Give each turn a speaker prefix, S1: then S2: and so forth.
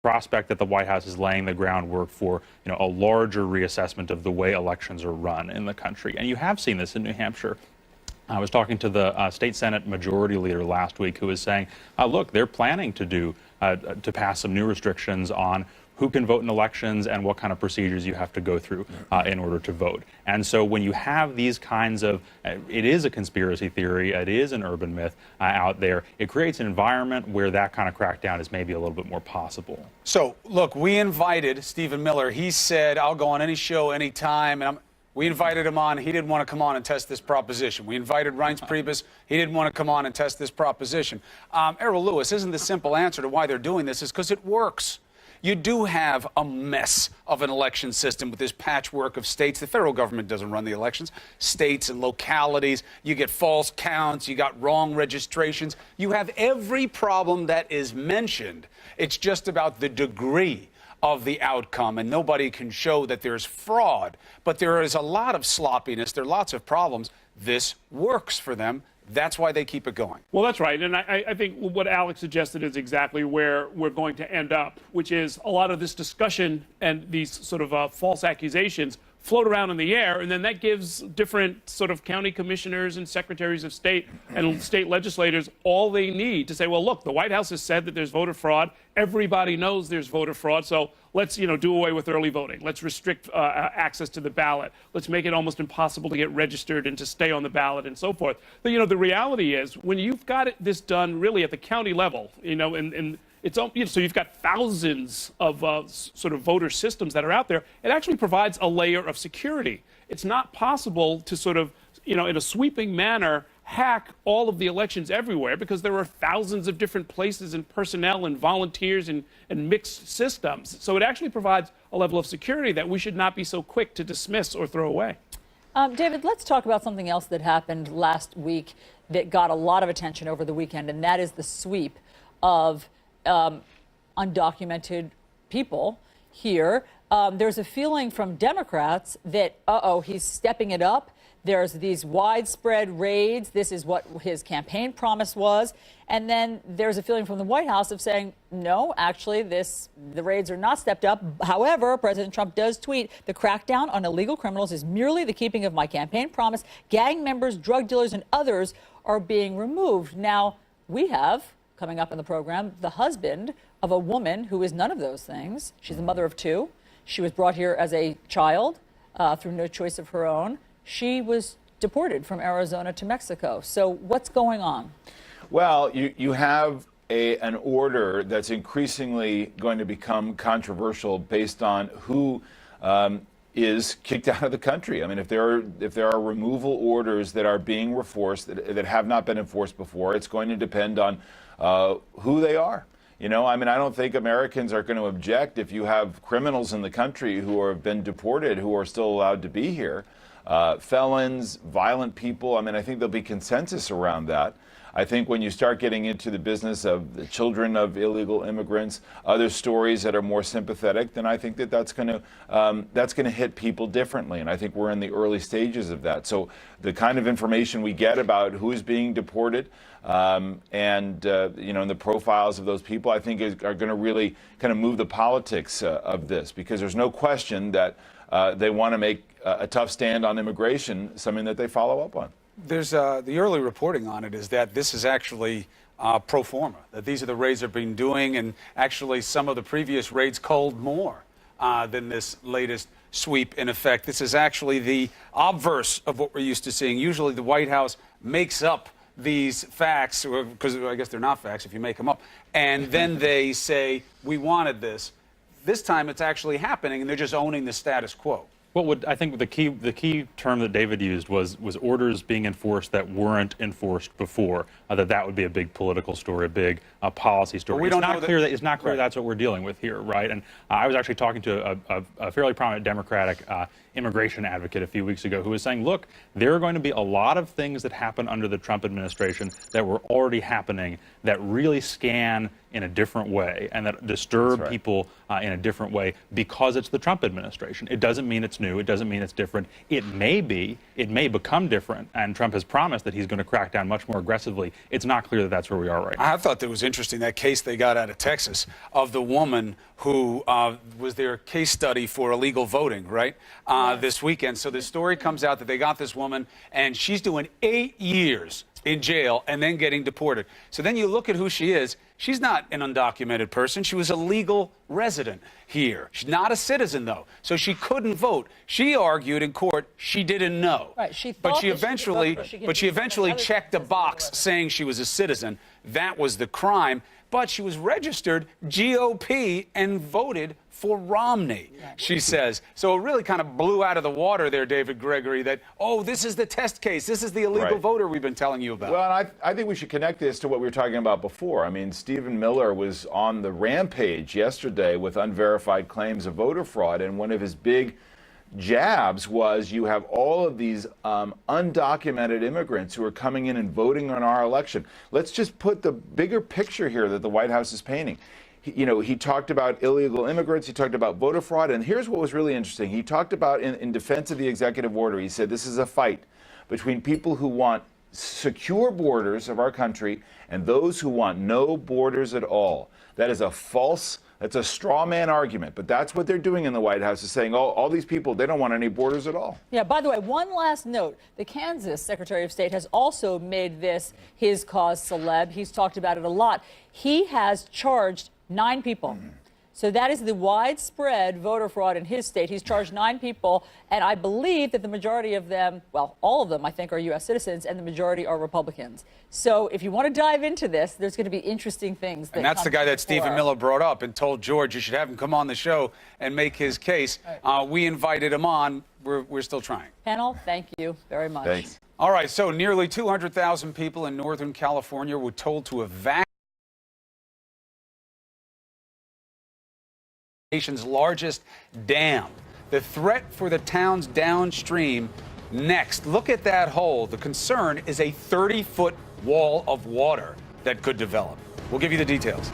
S1: prospect that the White House is laying the groundwork for, a larger reassessment of the way elections are run in the country. And you have seen this in New Hampshire. I was talking to the state Senate majority leader last week, who was saying, look, they're planning to pass some new restrictions on who can vote in elections and what kind of procedures you have to go through in order to vote. And so when you have these kinds of, it is a conspiracy theory, it is an urban myth out there, it creates an environment where that kind of crackdown is maybe a little bit more possible.
S2: So, look, we invited Stephen Miller. He said, I'll go on any show, anytime, and we invited him on. He didn't want to come on and test this proposition. We invited Reince Priebus. He didn't want to come on and test this proposition. Errol Lewis, isn't the simple answer to why they're doing this is because it works. You do have a mess of an election system with this patchwork of states. The federal government doesn't run the elections. States and localities. You get false counts. You got wrong registrations. You have every problem that is mentioned. It's just about the degree of the outcome, and nobody can show that there's fraud. But there is a lot of sloppiness. There are lots of problems. This works for them. That's why they keep it going.
S3: Well, that's right. And I think what Alex suggested is exactly where we're going to end up, which is a lot of this discussion and these sort of false accusations float around in the air, and then that gives different sort of county commissioners and secretaries of state and state legislators all they need to say, well, look, the White House has said that there's voter fraud. Everybody knows there's voter fraud, so let's, do away with early voting. Let's restrict access to the ballot. Let's make it almost impossible to get registered and to stay on the ballot and so forth. But, the reality is when you've got this done really at the county level, and it's, so you've got thousands of sort of voter systems that are out there. It actually provides a layer of security. It's not possible to sort of, in a sweeping manner, hack all of the elections everywhere because there are thousands of different places and personnel and volunteers and mixed systems. So it actually provides a level of security that we should not be so quick to dismiss or throw away.
S4: David, let's talk about something else that happened last week that got a lot of attention over the weekend, and that is the sweep of undocumented people here. There's a feeling from Democrats that, he's stepping it up. There's these widespread raids. This is what his campaign promise was. And then there's a feeling from the White House of saying, no, actually, the raids are not stepped up. However, President Trump does tweet, the crackdown on illegal criminals is merely the keeping of my campaign promise. Gang members, drug dealers, and others are being removed. Now, we have, coming up in the program, the husband of a woman who is none of those things. She's the mother of two. She was brought here as a child through no choice of her own. She was deported from Arizona to Mexico. So what's going on?
S5: Well, you have an order that's increasingly going to become controversial based on who is kicked out of the country. I mean, if there are removal orders that are being enforced that have not been enforced before, it's going to depend on who they are. I don't think Americans are going to object if you have criminals in the country who have been deported who are still allowed to be here. Felons, violent people. I think there'll be consensus around that. I think when you start getting into the business of the children of illegal immigrants, other stories that are more sympathetic, then I think that's going to hit people differently. And I think we're in the early stages of that. So the kind of information we get about who's being deported and the profiles of those people, I think are going to really kind of move the politics of this, because there's no question that they want to make a tough stand on immigration, something that they follow up on.
S2: There's the early reporting on it is that this is actually pro forma, that these are the raids they've been doing, and actually some of the previous raids culled more than this latest sweep in effect. This is actually the obverse of what we're used to seeing. Usually the White House makes up these facts, because I guess they're not facts if you make them up, and then they say, we wanted this. This time it's actually happening, and they're just owning the status quo.
S1: I think the key term that David used was orders being enforced that weren't enforced before. That would be a big political story, a big policy story. It's not clear that's what we're dealing with here, right? And I was actually talking to a fairly prominent Democratic immigration advocate a few weeks ago who was saying, look, there are going to be a lot of things that happen under the Trump administration that were already happening that really scan in a different way and that disturb people in a different way because it's the Trump administration. It doesn't mean it's new. It doesn't mean it's different. It may become different, and Trump has promised that he's going to crack down much more aggressively. It's not clear that that's where we are right now.
S2: I thought that was interesting, that case they got out of Texas of the woman who was their case study for illegal voting, right, this weekend. So the story comes out that they got this woman, and she's doing 8 years in jail and then getting deported. So then you look at who she is. She's not an undocumented person. She was a legal resident here. She's not a citizen, though, so she couldn't vote. She argued in court she didn't know.
S4: Right. She
S2: eventually checked a box saying she was a citizen. That was the crime. But she was registered GOP and voted for Romney, she says. So it really kind of blew out of the water there, David Gregory, that, oh, this is the test case. This is the illegal voter we've been telling you about.
S5: Well, and I think we should connect this to what we were talking about before. I mean, Stephen Miller was on the rampage yesterday with unverified claims of voter fraud, and one of his big jabs was you have all of these undocumented immigrants who are coming in and voting on our election. Let's just put the bigger picture here that the White House is painting. He talked about illegal immigrants. He talked about voter fraud. And here's what was really interesting. He talked about, in defense of the executive order, he said this is a fight between people who want secure borders of our country and those who want no borders at all. That is that's a straw man argument, but that's what they're doing in the White House, is saying, oh, all these people, they don't want any borders at all.
S4: Yeah, by the way, one last note. The Kansas Secretary of State has also made this his cause celeb. He's talked about it a lot. He has charged 9 people. So that is the widespread voter fraud in his state. He's charged 9 people, and I believe that the majority of them, well, all of them, I think, are U.S. citizens, and the majority are Republicans. So if you want to dive into this, there's going to be interesting things.
S2: And that's the guy that Stephen Miller brought up and told George you should have him come on the show and make his case. We invited him on. We're still trying.
S4: Panel, thank you very much.
S5: Thanks.
S2: All right, so nearly 200,000 people in Northern California were told to evacuate nation's largest dam. The threat for the towns downstream next. Look at that hole. The concern is a 30-foot wall of water that could develop. We'll give you the details.